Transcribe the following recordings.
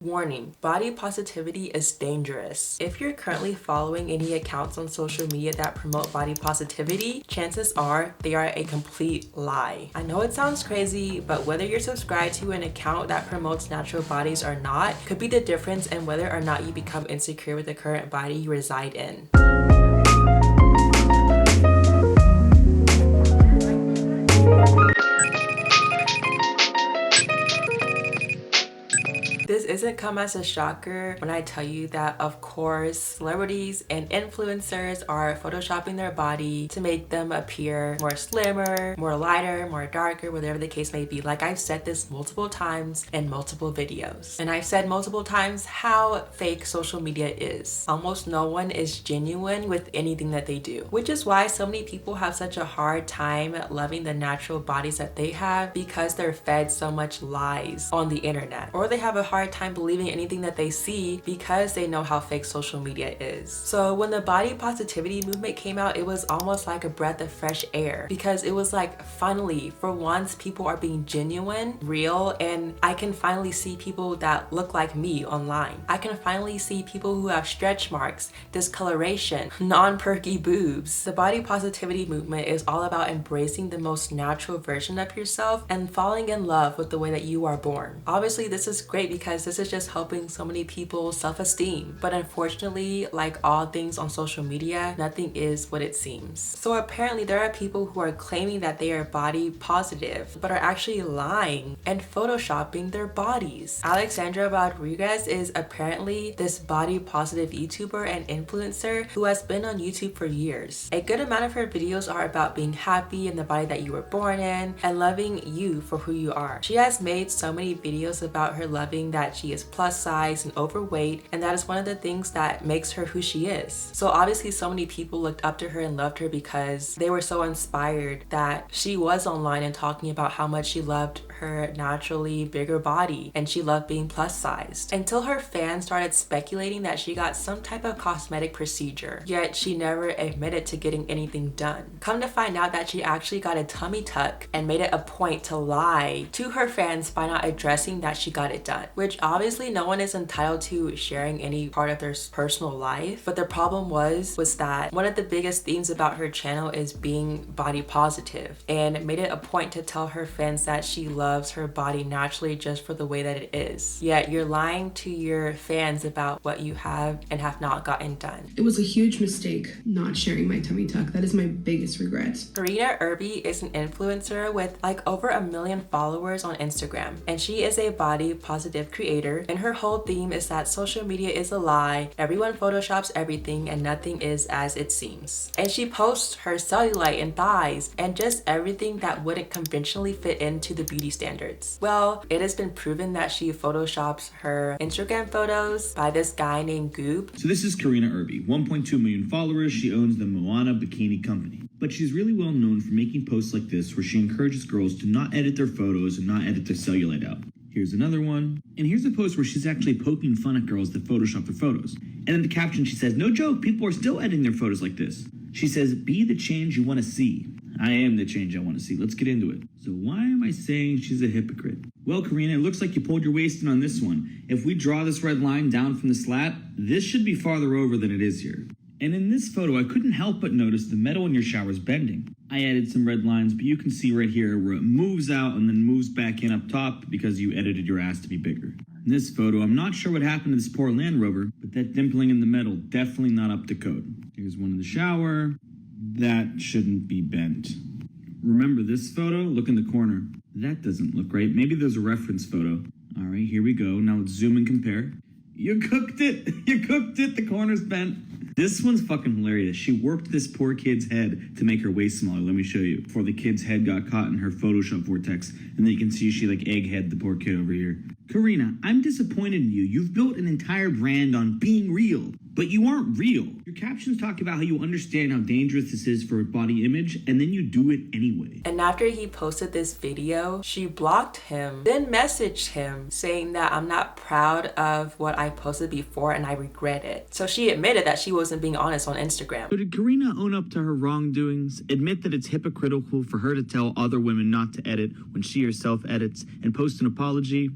Warning, body positivity is dangerous. If you're currently following any accounts on social media that promote body positivity, chances are they are a complete lie. I know it sounds crazy, but whether you're subscribed to an account that promotes natural bodies or not could be the difference in whether or not you become insecure with the current body you reside in. This isn't come as a shocker when I tell you that, of course, celebrities and influencers are photoshopping their body to make them appear more slimmer, more lighter, more darker, whatever the case may be. Like, I've said this multiple times in multiple videos. And I've said multiple times how fake social media is. Almost no one is genuine with anything that they do, which is why so many people have such a hard time loving the natural bodies that they have, because they're fed so much lies on the internet, or they have a hard time believing anything that they see because they know how fake social media is. So when the body positivity movement came out, it was almost like a breath of fresh air, because it was like, finally, for once, people are being genuine, real, and I can finally see people that look like me online. I can finally see people who have stretch marks, discoloration, non-perky boobs. The body positivity movement is all about embracing the most natural version of yourself and falling in love with the way that you are born. Obviously, this is great because this is just helping so many people's self-esteem. But unfortunately, like all things on social media, nothing is what it seems. So apparently there are people who are claiming that they are body positive, but are actually lying and photoshopping their bodies. Alexandra Rodriguez is apparently this body positive YouTuber and influencer who has been on YouTube for years. A good amount of her videos are about being happy in the body that you were born in and loving you for who you are. She has made so many videos about her loving that she is plus size and overweight, and that is one of the things that makes her who she is. So obviously so many people looked up to her and loved her because they were so inspired that she was online and talking about how much she loved her naturally bigger body and she loved being plus sized, until her fans started speculating that she got some type of cosmetic procedure, yet she never admitted to getting anything done. Come to find out that she actually got a tummy tuck and made it a point to lie to her fans by not addressing that she got it done, which obviously no one is entitled to sharing any part of their personal life. But the problem was that one of the biggest themes about her channel is being body positive, and made it a point to tell her fans that she loves her body naturally just for the way that it is. Yet you're lying to your fans about what you have and have not gotten done. It was a huge mistake not sharing my tummy tuck. That is my biggest regret. Karina Irby is an influencer with like over 1 million followers on Instagram, and she is a body positive creator, and her whole theme is that social media is a lie, everyone photoshops everything, and nothing is as it seems. And she posts her cellulite and thighs and just everything that wouldn't conventionally fit into the beauty standards. Well, it has been proven that she photoshops her Instagram photos by this guy named Goop. So this is Karina Irby, 1.2 million followers. She owns the Moana Bikini Company. But she's really well known for making posts like this where she encourages girls to not edit their photos and not edit their cellulite out. Here's another one. And here's a post where she's actually poking fun at girls that Photoshop their photos. And in the caption she says, "No joke, people are still editing their photos like this." She says, "Be the change you want to see." I am the change I want to see. Let's get into it. So why am I saying she's a hypocrite? Well, Karina, it looks like you pulled your waist in on this one. If we draw this red line down from the slat, this should be farther over than it is here. And in this photo, I couldn't help but notice the metal in your shower is bending. I added some red lines, but you can see right here where it moves out and then moves back in up top because you edited your ass to be bigger. In this photo, I'm not sure what happened to this poor Land Rover, but that dimpling in the metal, definitely not up to code. Here's one in the shower. That shouldn't be bent. Remember this photo? Look in the corner. That doesn't look right. Maybe there's a reference photo. All right, here we go. Now let's zoom and compare. You cooked it. You cooked it. The corner's bent. This one's fucking hilarious. She warped this poor kid's head to make her waist smaller. Let me show you. Before the kid's head got caught in her Photoshop vortex. And then you can see she like egghead the poor kid over here. Karina, I'm disappointed in you. You've built an entire brand on being real, but you aren't real. Your captions talk about how you understand how dangerous this is for body image, and then you do it anyway. And after he posted this video, she blocked him, then messaged him saying that I'm not proud of what I posted before and I regret it. So she admitted that she wasn't being honest on Instagram. So did Karina own up to her wrongdoings, admit that it's hypocritical for her to tell other women not to edit when she herself edits, and post an apology?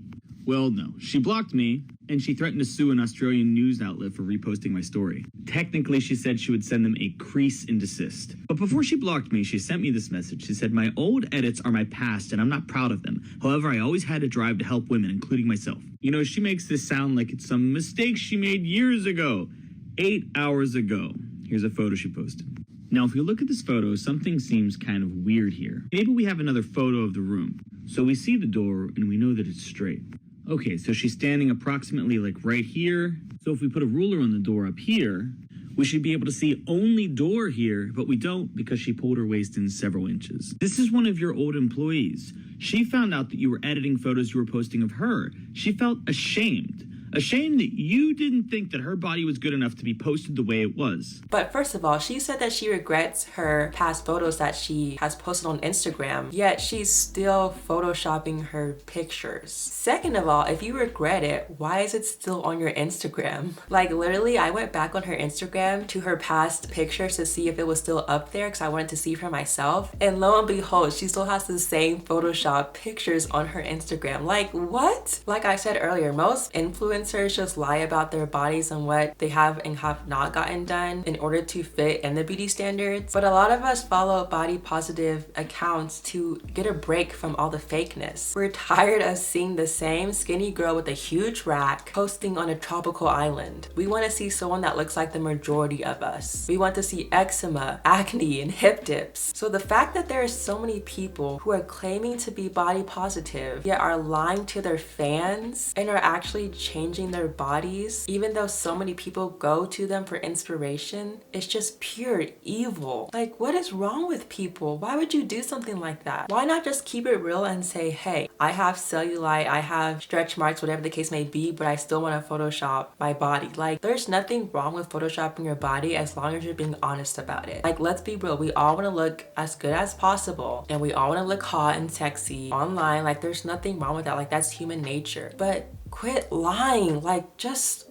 Well, no. She blocked me, and she threatened to sue an Australian news outlet for reposting my story. Technically, she said she would send them a cease and desist. But before she blocked me, she sent me this message. She said, "My old edits are my past, and I'm not proud of them. However, I always had a drive to help women, including myself." You know, she makes this sound like it's some mistake she made years ago. 8 hours ago. Here's a photo she posted. Now, if you look at this photo, something seems kind of weird here. Maybe we have another photo of the room. So we see the door, and we know that it's straight. Okay, so she's standing approximately like right here. So if we put a ruler on the door up here, we should be able to see only door here, but we don't because she pulled her waist in several inches. This is one of your old employees. She found out that you were editing photos you were posting of her. She felt ashamed. Ashamed that you didn't think that her body was good enough to be posted the way it was. But first of all, she said that she regrets her past photos that she has posted on Instagram, yet she's still photoshopping her pictures. Second of all, if you regret it, why is it still on your Instagram? Like literally, I went back on her Instagram to her past pictures to see if it was still up there because I wanted to see for myself. And lo and behold, she still has the same Photoshop pictures on her Instagram. Like what? Like I said earlier, most influencers just lie about their bodies and what they have and have not gotten done in order to fit in the beauty standards. But a lot of us follow body positive accounts to get a break from all the fakeness. We're tired of seeing the same skinny girl with a huge rack posting on a tropical island. We want to see someone that looks like the majority of us. We want to see eczema, acne, and hip dips. So the fact that there are so many people who are claiming to be body positive yet are lying to their fans and are actually changing their bodies, even though so many people go to them for inspiration, it's just pure evil. Like, what is wrong with people? Why would you do something like that? Why not just keep it real and say, hey, I have cellulite, I have stretch marks, whatever the case may be, but I still want to Photoshop my body. Like, there's nothing wrong with Photoshopping your body as long as you're being honest about it. Like, let's be real. We all want to look as good as possible, and we all want to look hot and sexy online. Like, there's nothing wrong with that. Like, that's human nature. But quit lying. Like, just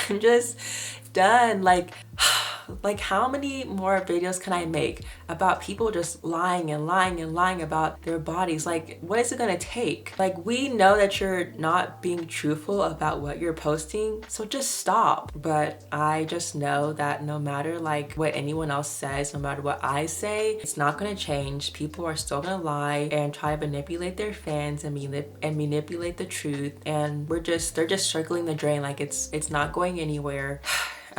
I'm just done. Like how many more videos can I make about people just lying and lying and lying about their bodies? Like, what is it gonna take? Like, we know that you're not being truthful about what you're posting, so just stop. But I just know that no matter like what anyone else says, no matter what I say, it's not gonna change. People are still gonna lie and try to manipulate their fans and manipulate the truth, and they're just circling the drain. Like, it's not going anywhere.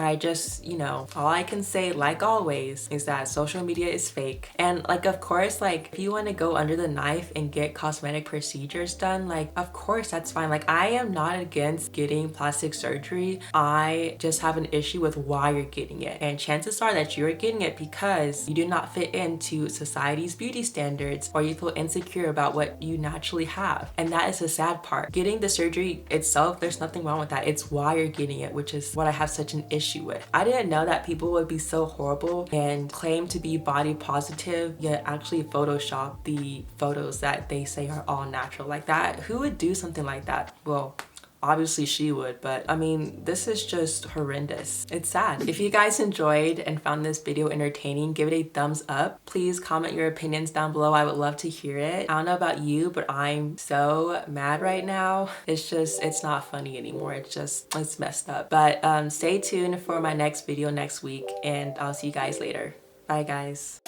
I just, you know, all I can say, like always, is that social media is fake. And like, of course, like if you want to go under the knife and get cosmetic procedures done, like, of course, that's fine. Like, I am not against getting plastic surgery. I just have an issue with why you're getting it. And chances are that you're getting it because you do not fit into society's beauty standards, or you feel insecure about what you naturally have. And that is the sad part. Getting the surgery itself, there's nothing wrong with that. It's why you're getting it, which is what I have such an issue with. I didn't know that people would be so horrible and claim to be body positive yet actually Photoshop the photos that they say are all natural. Like that, who would do something like that? Well, obviously she would, but I mean, this is just horrendous. It's sad. If you guys enjoyed and found this video entertaining, give it a thumbs up. Please comment your opinions down below. I would love to hear it. I don't know about you, but I'm so mad right now. It's not funny anymore. It's messed up. But stay tuned for my next video next week, and I'll see you guys later. Bye guys.